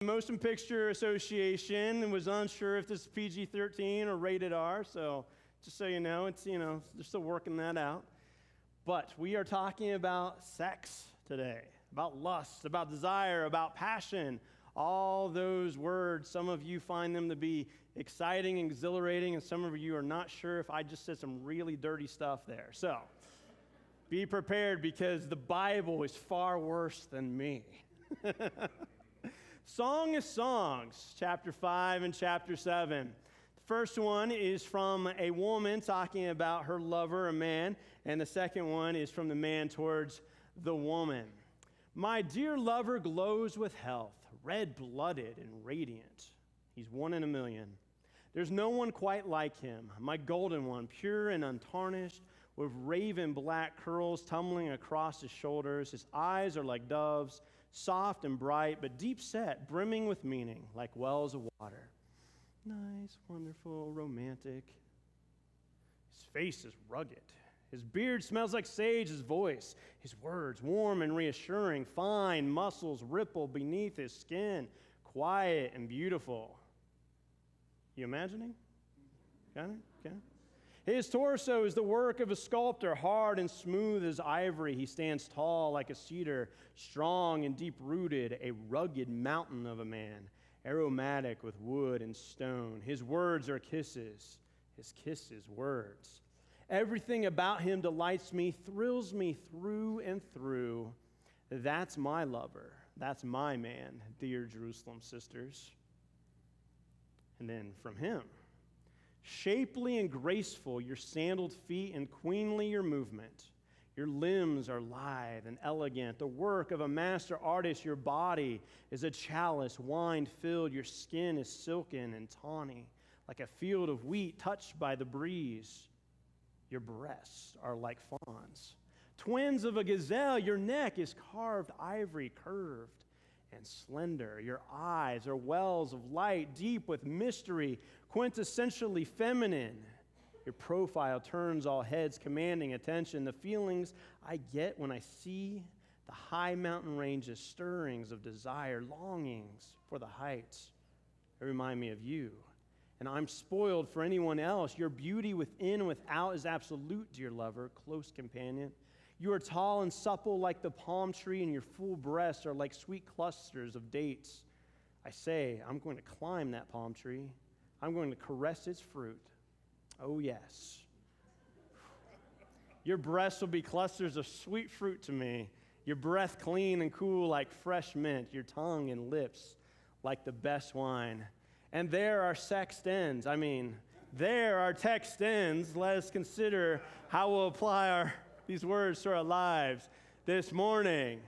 Motion Picture Association was unsure if this is PG-13 or rated R, so just so you know, they're still working that out. But we are talking about sex today, about lust, about desire, about passion, all those words. Some of you find them to be exciting and exhilarating, and some of you are not sure if I just said some really dirty stuff there. So be prepared, because the Bible is far worse than me. Song of Songs, chapter 5 and chapter 7. The first one is from a woman talking about her lover, a man, and the second one is from the man towards the woman. My dear lover glows with health, red-blooded and radiant. He's one in a million. There's no one quite like him, my golden one, pure and untarnished, with raven black curls tumbling across his shoulders. His eyes are like doves, soft and bright, but deep set, brimming with meaning, like wells of water. Nice, wonderful, romantic. His face is rugged. His beard smells like sage, his voice, his words, warm and reassuring. Fine muscles ripple beneath his skin, quiet and beautiful. You imagining? Got it? Okay. His torso is the work of a sculptor, hard and smooth as ivory. He stands tall like a cedar, strong and deep-rooted, a rugged mountain of a man, aromatic with wood and stone. His words are kisses, his kisses words. Everything about him delights me, thrills me through and through. That's my lover. That's my man, dear Jerusalem sisters. And then from him, shapely and graceful your sandaled feet, and queenly your movement. Your limbs are lithe and elegant, the work of a master artist. Your body is a chalice, wine-filled. Your skin is silken and tawny, like a field of wheat touched by the breeze. Your breasts are like fawns, twins of a gazelle. Your neck is carved ivory, curved and slender. Your eyes are wells of light, deep with mystery, quintessentially feminine. Your profile turns all heads, commanding attention. The feelings I get when I see the high mountain ranges, stirrings of desire, longings for the heights, they remind me of you. And I'm spoiled for anyone else. Your beauty within and without is absolute, dear lover, close companion. You are tall and supple like the palm tree, and your full breasts are like sweet clusters of dates. I say, I'm going to climb that palm tree. I'm going to caress its fruit. Oh, yes. Your breasts will be clusters of sweet fruit to me. Your breath clean and cool like fresh mint. Your tongue and lips like the best wine. And there our text ends. There our text ends. Let us consider how we'll apply these words to our lives this morning.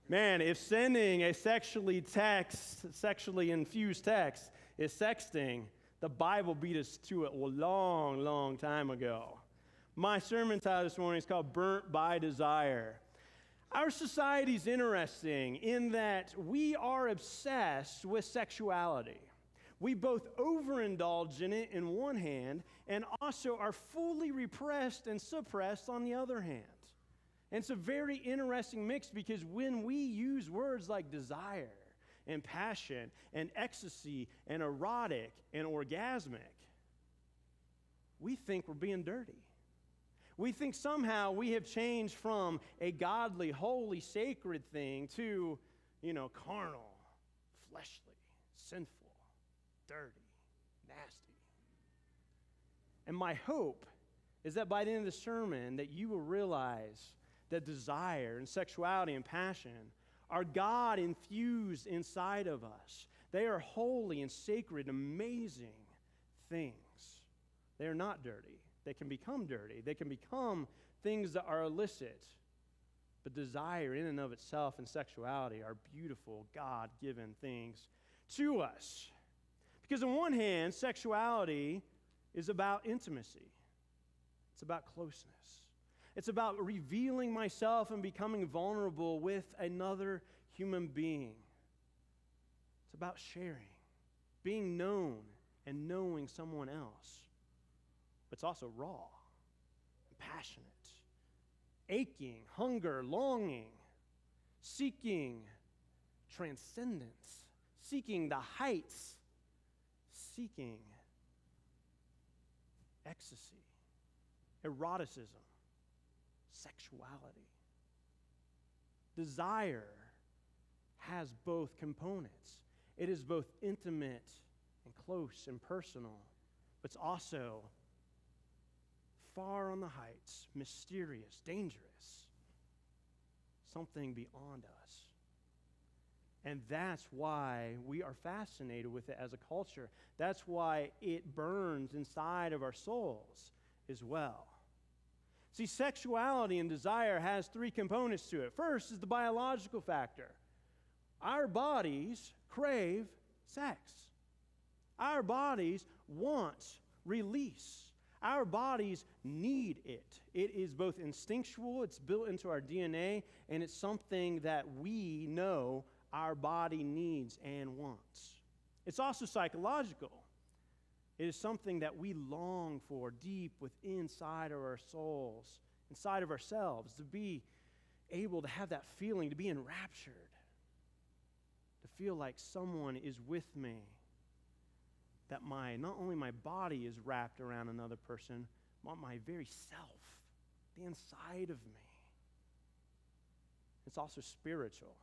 Man, if sending a sexually infused text is sexting, the Bible beat us to it a long, long time ago. My sermon title this morning is called Burnt by Desire. Our society is interesting in that we are obsessed with sexuality. We both overindulge in it in one hand and also are fully repressed and suppressed on the other hand. And it's a very interesting mix, because when we use words like desire and passion and ecstasy and erotic and orgasmic, we think we're being dirty. We think somehow we have changed from a godly, holy, sacred thing to, carnal, fleshly, sinful, dirty, nasty. And my hope is that by the end of the sermon that you will realize that desire and sexuality and passion are God infused inside of us. They are holy and sacred, amazing things. They are not dirty. They can become dirty. They can become things that are illicit. But desire in and of itself and sexuality are beautiful, God-given things to us. Because on one hand, sexuality is about intimacy. It's about closeness. It's about revealing myself and becoming vulnerable with another human being. It's about sharing, being known, and knowing someone else. But it's also raw and passionate, aching, hunger, longing, seeking transcendence, seeking the heights, seeking ecstasy, eroticism, sexuality. Desire has both components. It is both intimate and close and personal, but it's also far on the heights, mysterious, dangerous, something beyond us. And that's why we are fascinated with it as a culture. That's why it burns inside of our souls as well. See, sexuality and desire has three components to it. First is the biological factor. Our bodies crave sex. Our bodies want release. Our bodies need it. It is both instinctual, it's built into our DNA, and it's something that we know our body needs and wants. It's also psychological. It is something that we long for deep within inside of our souls, inside of ourselves, to be able to have that feeling, to be enraptured, to feel like someone is with me, that not only my body is wrapped around another person, but my very self, the inside of me. It's also spiritual.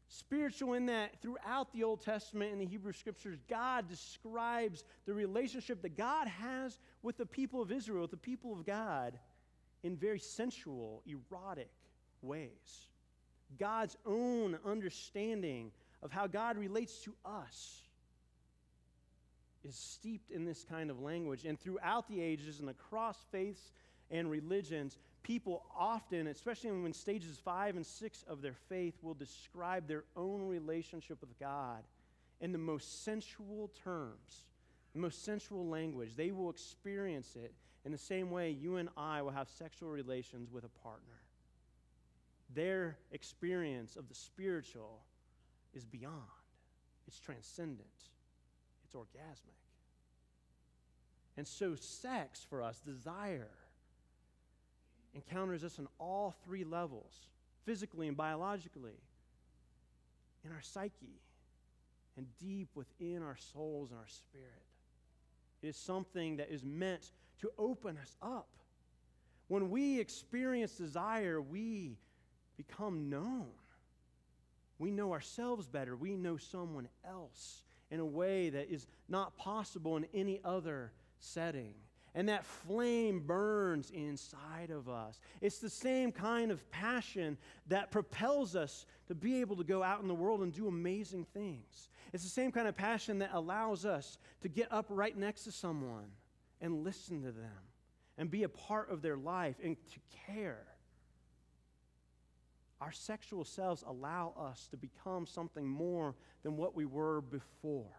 Spiritual in that throughout the Old Testament and the Hebrew Scriptures, God describes the relationship that God has with the people of Israel, with the people of God, in very sensual, erotic ways. God's own understanding of how God relates to us is steeped in this kind of language. And throughout the ages and across faiths and religions, people often, especially when stages 5 and 6 of their faith, will describe their own relationship with God in the most sensual terms, the most sensual language. They will experience it in the same way you and I will have sexual relations with a partner. Their experience of the spiritual is beyond. It's transcendent. It's orgasmic. And so sex for us, desire, encounters us on all three levels, physically and biologically, in our psyche, and deep within our souls and our spirit. It is something that is meant to open us up. When we experience desire, we become known. We know ourselves better. We know someone else in a way that is not possible in any other setting. And that flame burns inside of us. It's the same kind of passion that propels us to be able to go out in the world and do amazing things. It's the same kind of passion that allows us to get up right next to someone and listen to them and be a part of their life and to care. Our sexual selves allow us to become something more than what we were before,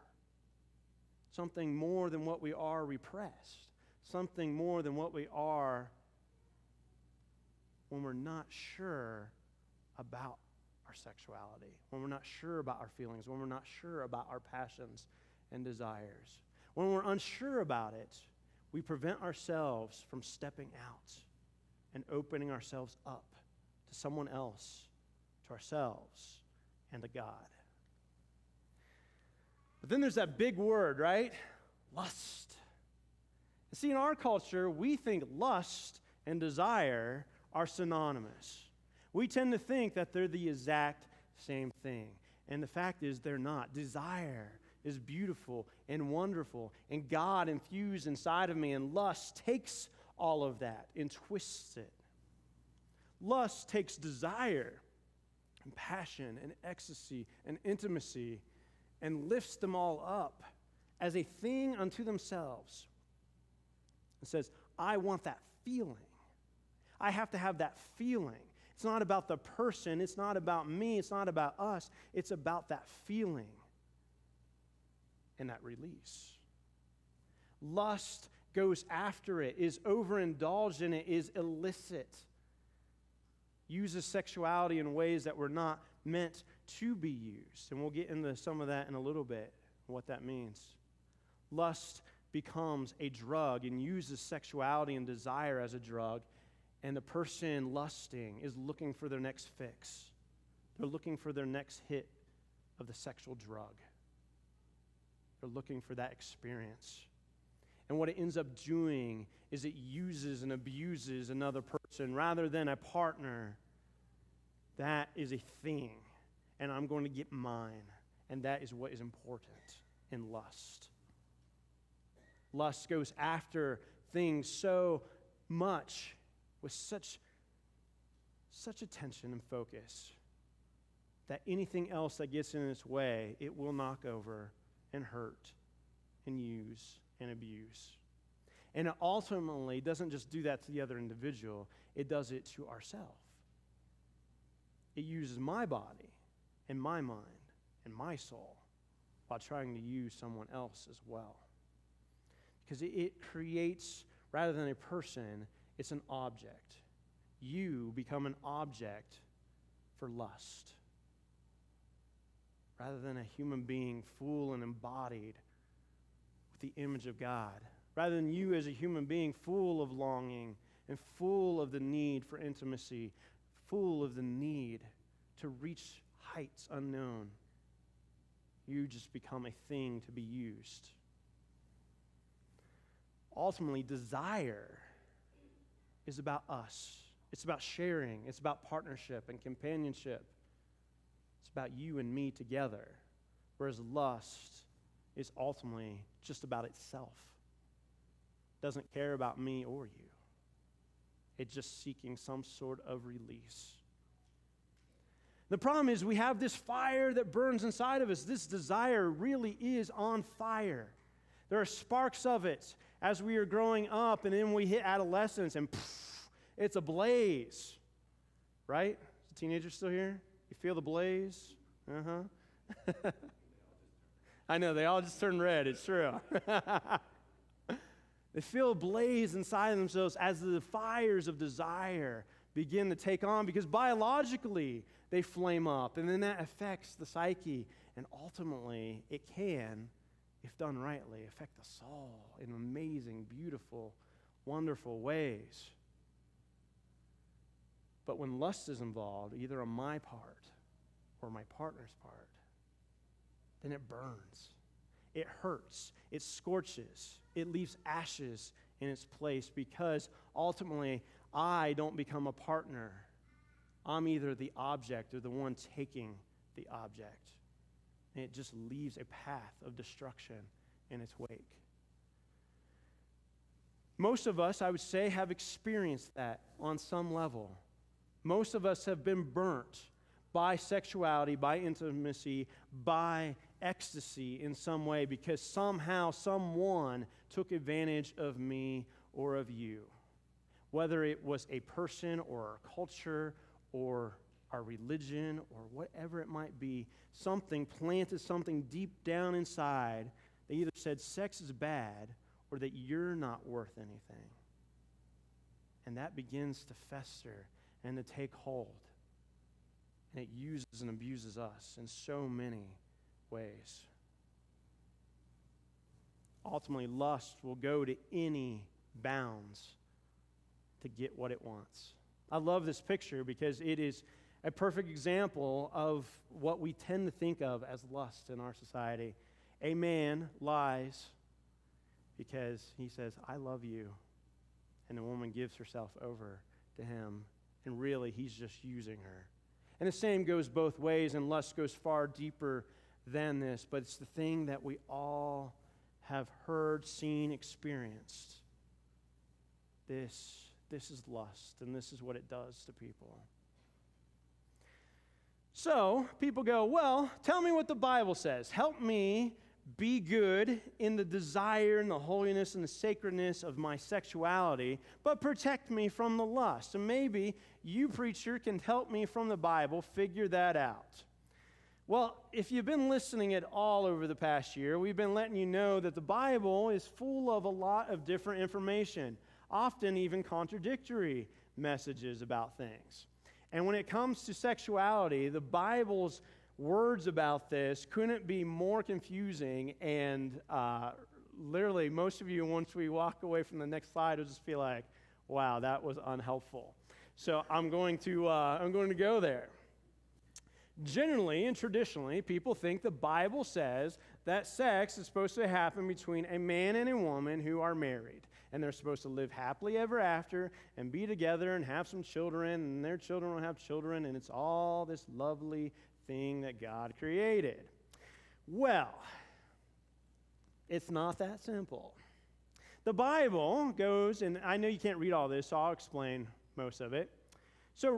something more than what we are repressed, something more than what we are when we're not sure about our sexuality, when we're not sure about our feelings, when we're not sure about our passions and desires. When we're unsure about it, we prevent ourselves from stepping out and opening ourselves up to someone else, to ourselves, and to God. But then there's that big word, right? Lust. See, in our culture, we think lust and desire are synonymous. We tend to think that they're the exact same thing. And the fact is, they're not. Desire is beautiful and wonderful, and God infused inside of me, and lust takes all of that and twists it. Lust takes desire and passion and ecstasy and intimacy and lifts them all up as a thing unto themselves. It says, I want that feeling. I have to have that feeling. It's not about the person. It's not about me. It's not about us. It's about that feeling and that release. Lust goes after it, is overindulged in it, is illicit, uses sexuality in ways that were not meant to be used. And we'll get into some of that in a little bit, what that means. Lust becomes a drug and uses sexuality and desire as a drug, and the person lusting is looking for their next fix. They're looking for their next hit of the sexual drug. They're looking for that experience. And what it ends up doing is it uses and abuses another person rather than a partner. That is a thing, and I'm going to get mine. And that is what is important in lust. Lust goes after things so much with such attention and focus that anything else that gets in its way, it will knock over and hurt and use and abuse. And it ultimately doesn't just do that to the other individual, it does it to ourselves. It uses my body and my mind and my soul while trying to use someone else as well. Because it creates, rather than a person, it's an object. You become an object for lust. Rather than a human being full and embodied with the image of God. Rather than you as a human being full of longing and full of the need for intimacy, full of the need to reach heights unknown. You just become a thing to be used. Ultimately, desire is about us. It's about sharing. It's about partnership and companionship. It's about you and me together. Whereas lust is ultimately just about itself. It doesn't care about me or you. It's just seeking some sort of release. The problem is we have this fire that burns inside of us. This desire really is on fire. There are sparks of it as we are growing up, and then we hit adolescence, and it's ablaze. Right? Is the teenager still here? You feel the blaze? Uh-huh. I know, they all just turned red. It's true. They feel a blaze inside of themselves as the fires of desire begin to take on, because biologically they flame up, and then that affects the psyche, and ultimately it can, if done rightly, affect the soul in amazing, beautiful, wonderful ways. But when lust is involved, either on my part or my partner's part, then it burns. It hurts. It scorches. It leaves ashes in its place, because ultimately I don't become a partner. I'm either the object or the one taking the object. And it just leaves a path of destruction in its wake. Most of us, I would say, have experienced that on some level. Most of us have been burnt by sexuality, by intimacy, by ecstasy in some way, because somehow someone took advantage of me or of you. Whether it was a person or our culture or our religion or whatever it might be, something planted something deep down inside that either said sex is bad or that you're not worth anything. And that begins to fester and to take hold. And it uses and abuses us in so many ways. Ultimately, lust will go to any bounds to get what it wants. I love this picture because it is a perfect example of what we tend to think of as lust in our society. A man lies because he says, I love you. And the woman gives herself over to him. And really, he's just using her. And the same goes both ways, and lust goes far deeper than this. But it's the thing that we all have heard, seen, experienced. This is lust, and this is what it does to people. So, people go, well, tell me what the Bible says. Help me be good in the desire and the holiness and the sacredness of my sexuality, but protect me from the lust. And maybe you, preacher, can help me from the Bible figure that out. Well, if you've been listening at all over the past year, we've been letting you know that the Bible is full of a lot of different information, often even contradictory messages about things. And when it comes to sexuality, the Bible's words about this couldn't be more confusing, and literally most of you, once we walk away from the next slide, will just feel like, wow, that was unhelpful. So I'm going to go there. Generally and traditionally, people think the Bible says that sex is supposed to happen between a man and a woman who are married. And they're supposed to live happily ever after and be together and have some children, and their children will have children, and it's all this lovely thing that God created. Well, it's not that simple. The Bible goes, and I know you can't read all this, so I'll explain most of it. So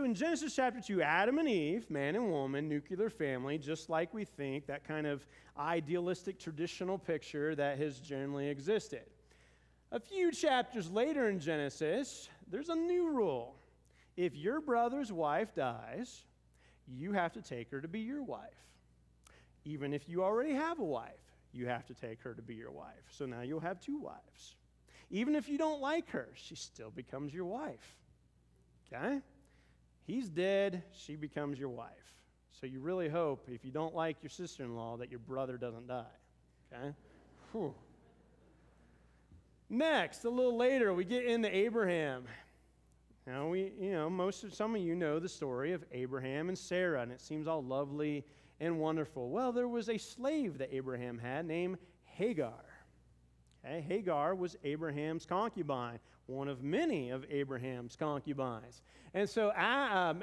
in Genesis chapter 2, Adam and Eve, man and woman, nuclear family, just like we think, that kind of idealistic traditional picture that has generally existed. A few chapters later in Genesis, there's a new rule. If your brother's wife dies, you have to take her to be your wife. Even if you already have a wife, you have to take her to be your wife. So now you'll have two wives. Even if you don't like her, she still becomes your wife. Okay? He's dead, she becomes your wife. So you really hope, if you don't like your sister-in-law, that your brother doesn't die. Okay? Whew. Next, a little later, we get into Abraham. Now, some of you know the story of Abraham and Sarah, and it seems all lovely and wonderful. Well, there was a slave that Abraham had named Hagar. Okay? Hagar was Abraham's concubine, one of many of Abraham's concubines. And so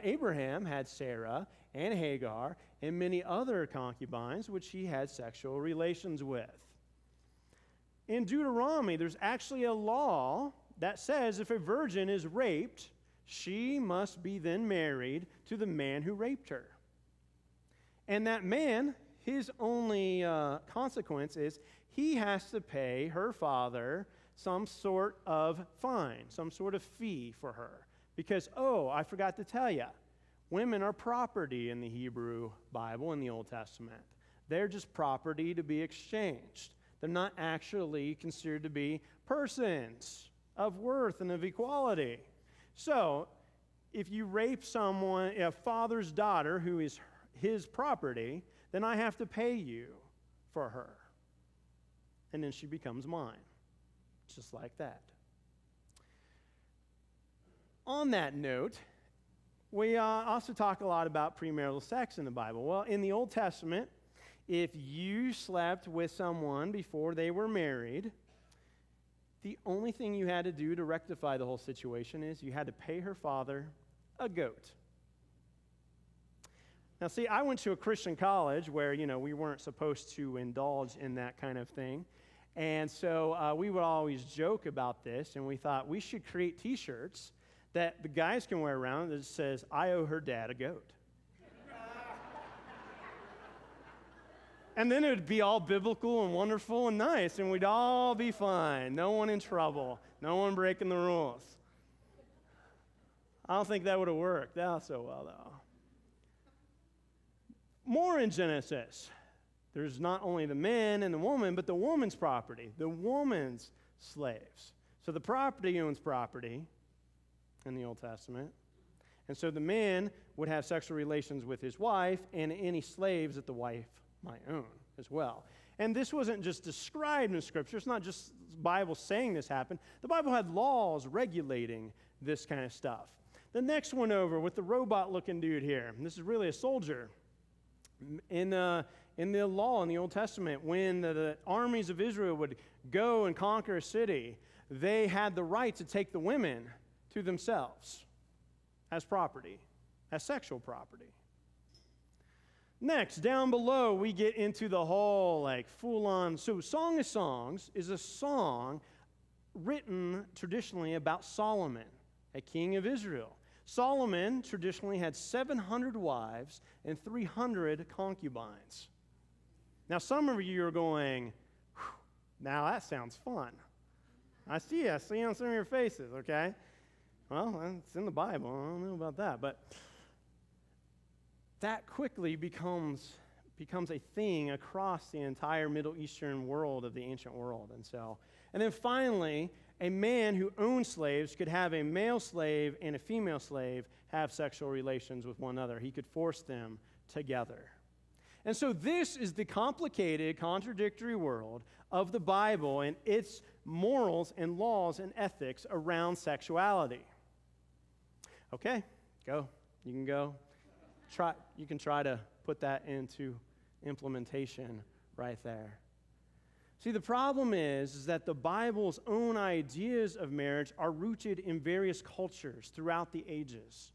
Abraham had Sarah and Hagar and many other concubines which he had sexual relations with. In Deuteronomy, there's actually a law that says if a virgin is raped, she must be then married to the man who raped her. And that man, his only consequence is he has to pay her father some sort of fine, some sort of fee for her. Because, I forgot to tell you, women are property in the Hebrew Bible in the Old Testament. They're just property to be exchanged. They're not actually considered to be persons of worth and of equality. So, if you rape someone, a father's daughter who is his property, then I have to pay you for her. And then she becomes mine. Just like that. On that note, we also talk a lot about premarital sex in the Bible. Well, in the Old Testament, if you slept with someone before they were married, the only thing you had to do to rectify the whole situation is you had to pay her father a goat. Now, see, I went to a Christian college where, we weren't supposed to indulge in that kind of thing. And so we would always joke about this, and we thought we should create T-shirts that the guys can wear around that says, "I owe her dad a goat." And then it would be all biblical and wonderful and nice, and we'd all be fine. No one in trouble. No one breaking the rules. I don't think that would have worked out so well, though. More in Genesis. There's not only the man and the woman, but the woman's property, the woman's slaves. So the property owns property in the Old Testament. And so the man would have sexual relations with his wife and any slaves that the wife might own as well. And this wasn't just described in Scripture. It's not just the Bible saying this happened. The Bible had laws regulating this kind of stuff. The next one over with the robot-looking dude here. And this is really a soldier. In the law in the Old Testament, when the armies of Israel would go and conquer a city, they had the right to take the women to themselves as property, as sexual property. Next, down below, we get into the whole full-on. So Song of Songs is a song written traditionally about Solomon, a king of Israel. Solomon traditionally had 700 wives and 300 concubines. Now, some of you are going, now that sounds fun. I see on some of your faces, okay? Well, it's in the Bible. I don't know about that. But that quickly becomes a thing across the entire Middle Eastern world of the ancient world. And then finally, a man who owned slaves could have a male slave and a female slave have sexual relations with one another. He could force them together. And so this is the complicated, contradictory world of the Bible and its morals and laws and ethics around sexuality. Okay, go. You can go. You can try to put that into implementation right there. See, the problem is that the Bible's own ideas of marriage are rooted in various cultures throughout the ages.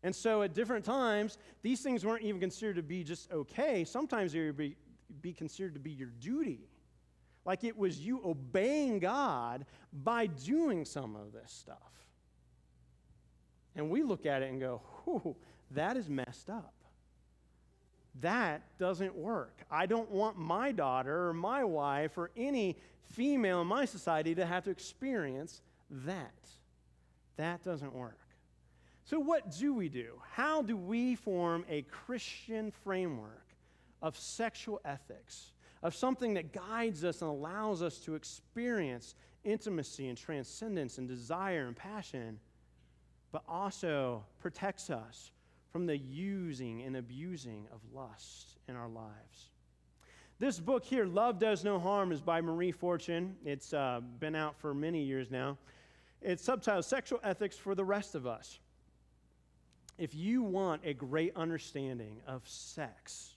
And so at different times, these things weren't even considered to be just okay. Sometimes they would be considered to be your duty. Like it was you obeying God by doing some of this stuff. And we look at it and go, whew, that is messed up. That doesn't work. I don't want my daughter or my wife or any female in my society to have to experience that. That doesn't work. So what do we do? How do we form a Christian framework of sexual ethics, of something that guides us and allows us to experience intimacy and transcendence and desire and passion, but also protects us from the using and abusing of lust in our lives? This book here, Love Does No Harm, is by Marie Fortune. It's been out for many years now. It's subtitled Sexual Ethics for the Rest of Us. If you want a great understanding of sex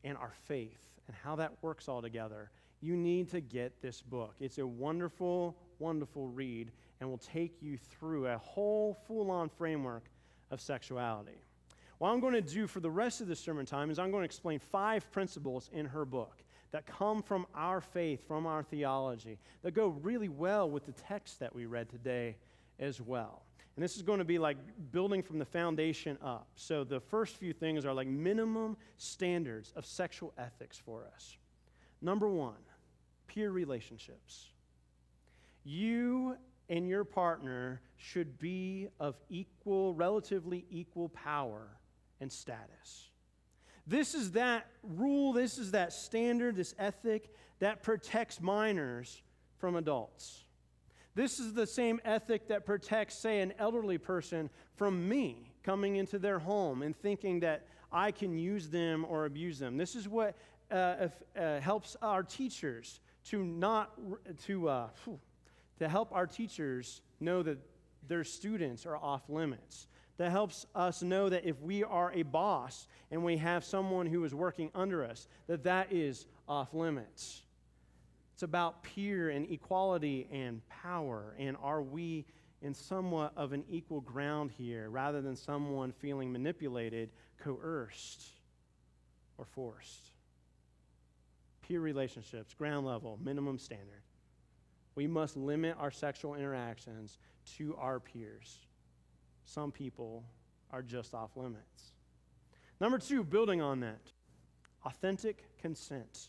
and our faith and how that works all together, you need to get this book. It's a wonderful, wonderful read and will take you through a whole full-on framework of sexuality. What I'm going to do for the rest of the sermon time is I'm going to explain 5 principles in her book that come from our faith, from our theology, that go really well with the text that we read today as well. And this is going to be like building from the foundation up. So the first few things are like minimum standards of sexual ethics for us. Number 1, peer relationships. You and your partner should be of relatively equal power and status. This is that rule, this is that standard, this ethic that protects minors from adults. This is the same ethic that protects, say, an elderly person from me coming into their home and thinking that I can use them or abuse them. This is what helps our teachers to help our teachers know that their students are off limits. That helps us know that if we are a boss and we have someone who is working under us, that is off limits. It's about peer and equality and power, and are we in somewhat of an equal ground here rather than someone feeling manipulated, coerced, or forced. Peer relationships, ground level, minimum standard. We must limit our sexual interactions to our peers. Some people are just off limits. Number 2, building on that, authentic consent.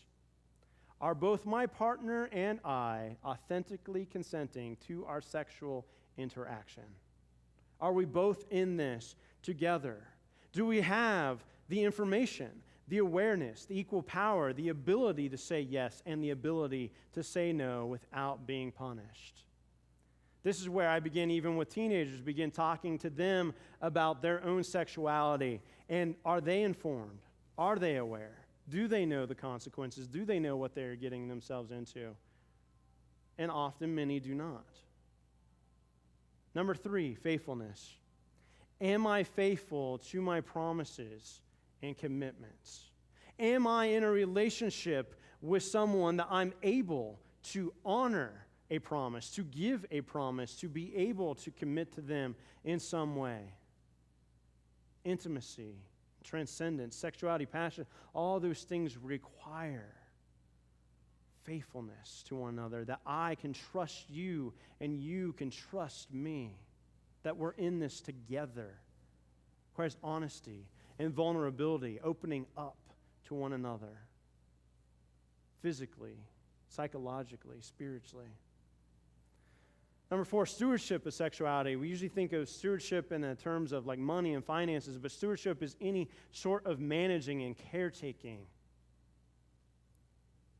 Are both my partner and I authentically consenting to our sexual interaction? Are we both in this together? Do we have the information, the awareness, the equal power, the ability to say yes, and the ability to say no without being punished? This is where I begin, even with teenagers, begin talking to them about their own sexuality. And are they informed? Are they aware? Do they know the consequences? Do they know what they're getting themselves into? And often many do not. Number 3, faithfulness. Am I faithful to my promises and commitments? Am I in a relationship with someone that I'm able to honor a promise, to give a promise, to be able to commit to them in some way? Intimacy, transcendence, sexuality, passion, all those things require faithfulness to one another, that I can trust you and you can trust me, that we're in this together. It requires honesty and vulnerability, opening up to one another, physically, psychologically, spiritually. Number 4, stewardship of sexuality. We usually think of stewardship in the terms of like money and finances, but stewardship is any sort of managing and caretaking.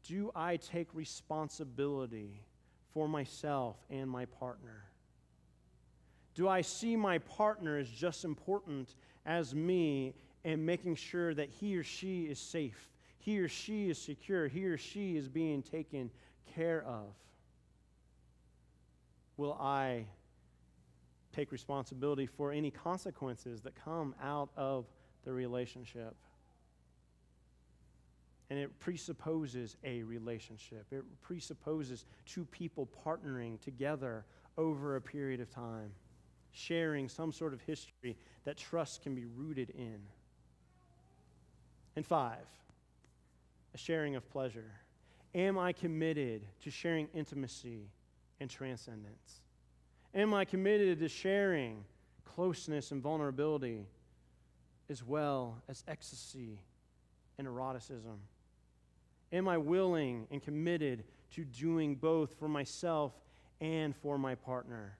Do I take responsibility for myself and my partner? Do I see my partner as just important as me and making sure that he or she is safe, he or she is secure, he or she is being taken care of? Will I take responsibility for any consequences that come out of the relationship. And it presupposes a relationship. It presupposes two people partnering together over a period of time, sharing some sort of history that trust can be rooted in. And 5, a sharing of pleasure. Am I committed to sharing intimacy and transcendence? Am I committed to sharing closeness and vulnerability as well as ecstasy and eroticism? Am I willing and committed to doing both for myself and for my partner?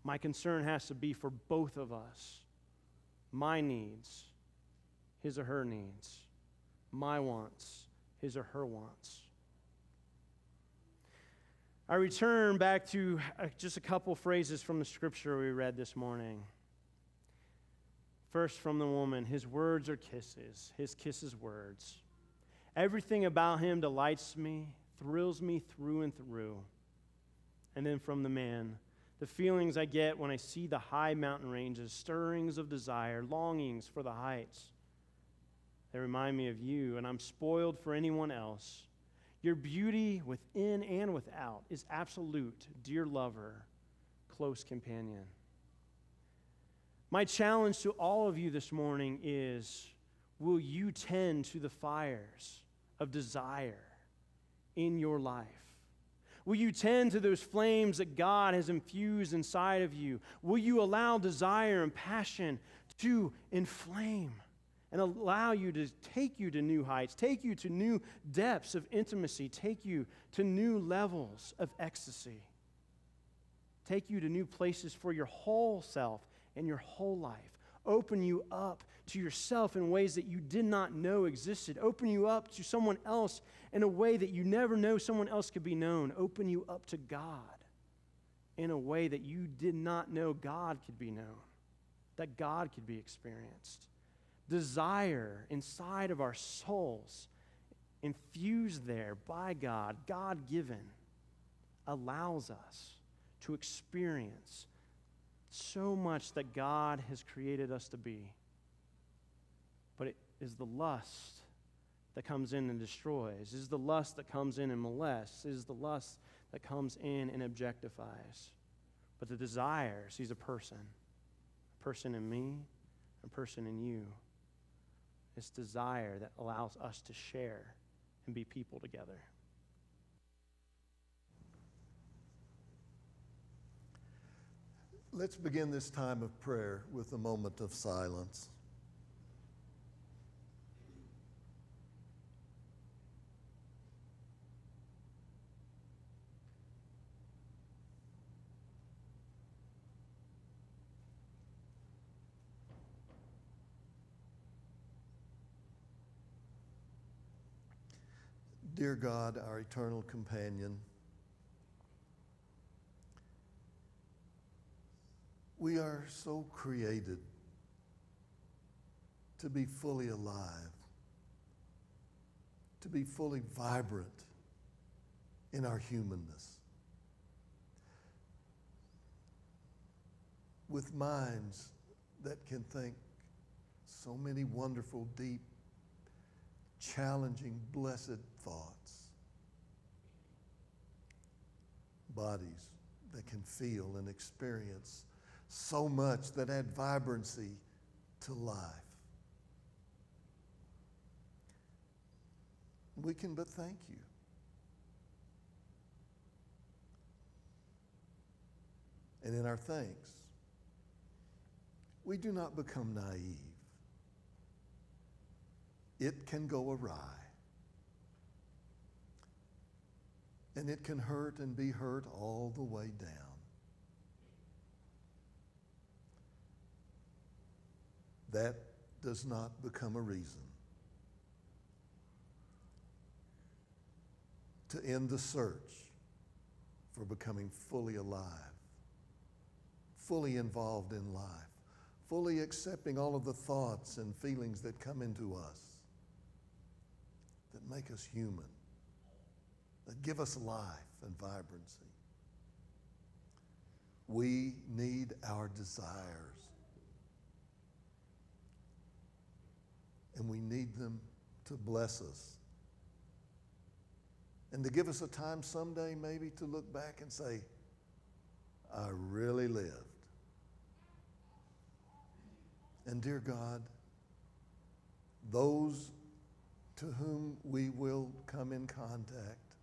My concern has to be for both of us. My needs, his or her needs. My wants, his or her wants. I return back to just a couple phrases from the scripture we read this morning. First, from the woman, his words are kisses, his kisses words. Everything about him delights me, thrills me through and through. And then from the man, the feelings I get when I see the high mountain ranges, stirrings of desire, longings for the heights. They remind me of you, and I'm spoiled for anyone else. Your beauty within and without is absolute, dear lover, close companion. My challenge to all of you this morning is, will you tend to the fires of desire in your life? Will you tend to those flames that God has infused inside of you? Will you allow desire and passion to inflame and allow you to take you to new heights, take you to new depths of intimacy, take you to new levels of ecstasy, take you to new places for your whole self and your whole life, open you up to yourself in ways that you did not know existed, open you up to someone else in a way that you never know someone else could be known, open you up to God in a way that you did not know God could be known, that God could be experienced. Desire inside of our souls, infused there by God, God-given, allows us to experience so much that God has created us to be. But it is the lust that comes in and destroys. It is the lust that comes in and molests. It is the lust that comes in and objectifies. But the desire sees a person in me, a person in you. It's desire that allows us to share and be people together. Let's begin this time of prayer with a moment of silence. Dear God, our eternal companion, we are so created to be fully alive, to be fully vibrant in our humanness, with minds that can think so many wonderful, deep, challenging, blessed thoughts, bodies that can feel and experience so much that add vibrancy to life. We can but thank you. And in our thanks, we do not become naive. It can go awry. And it can hurt and be hurt all the way down. That does not become a reason to end the search for becoming fully alive, fully involved in life, fully accepting all of the thoughts and feelings that come into us, that make us human, that give us life and vibrancy. We need our desires and we need them to bless us. And to give us a time someday maybe to look back and say, I really lived. And dear God, those to whom we will come in contact,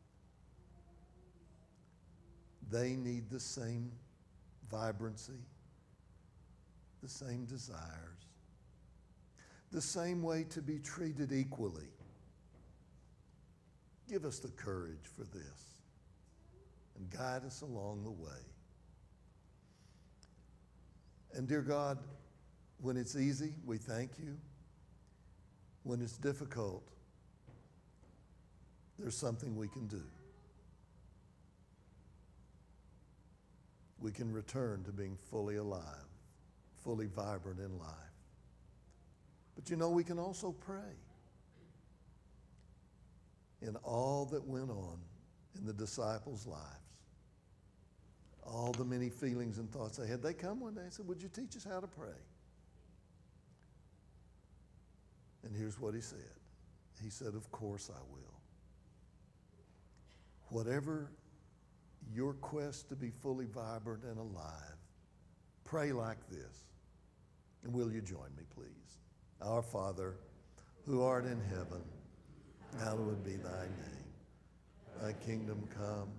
they need the same vibrancy, the same desires, the same way to be treated equally. Give us the courage for this and guide us along the way. And dear God, when it's easy, we thank you. When it's difficult, there's something we can do. We can return to being fully alive, fully vibrant in life. But you know, we can also pray. In all that went on in the disciples' lives, all the many feelings and thoughts they had, they come one day and said, would you teach us how to pray? And here's what he said. He said, of course I will. Whatever your quest to be fully vibrant and alive, pray like this. And will you join me, please? Our Father, who art in heaven, hallowed be thy name. Thy kingdom come,